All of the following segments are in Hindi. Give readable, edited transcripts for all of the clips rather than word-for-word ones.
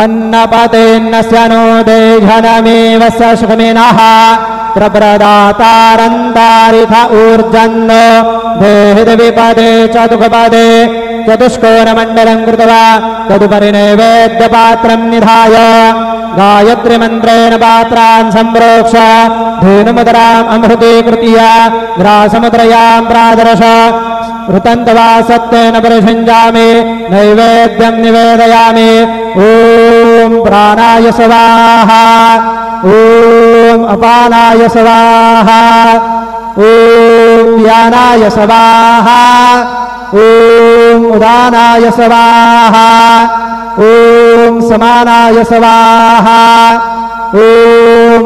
अन्नपतेन्न नो देघनमेव सश्मिनः प्रप्रदातारन्तारिथ ऊर्जन्नो देहिर्विपदे चतुःपदे चतुष्कोणमण्डलं कृत्वा तदुपरि नैवेद्यपात्रं निधाय गायत्रीमन्त्रेण पात्रान् सम्प्रोक्ष धेनुमुद्राम् अमृतीकृत्य ग्रासमुद्रयां प्रादर्श ऋतन्तवा सत्तेन परिषञ्जामि नैवेद्यं निवेदयामि। ॐ प्राणाय स्वाहा ॐ अपानाय स्वाहा ॐ व्यानाय स्वाहा ॐ उदानाय स्वाहा ॐ समानाय स्वाहा ॐ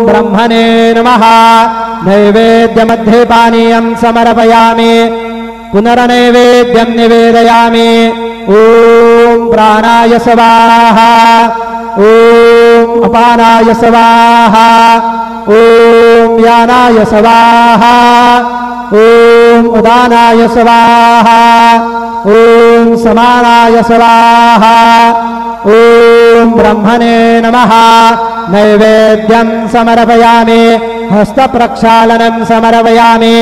ब्रह्मणे नमः। नैवेद्यमध्ये पानीयं समर्पयामि पुनर्नैवेद्यं निवेदयामि। ॐ प्राणाय स्वाहा ॐ अपानाय स्वाहा ॐ व्यानाय स्वाहा ॐ उदानाय स्वाहा ॐ समानाय स्वाहा ॐ ब्रह्मणे नमः। नैवेद्यं समर्पयामि हस्तप्रक्षालनं समर्पयामि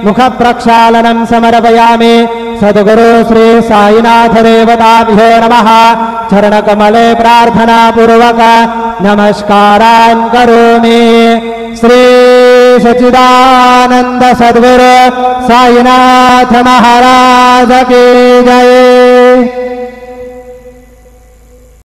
मुखप्रक्षालनं समर्पयामि। सद्गुरु श्री साईनाथ देवताभ्यो नमः। चरणकमले प्रार्थनापूर्वक नमस्कारान् करोमि। श्री सच्चिदानंद सद्गुरु साईनाथ महाराज की जय।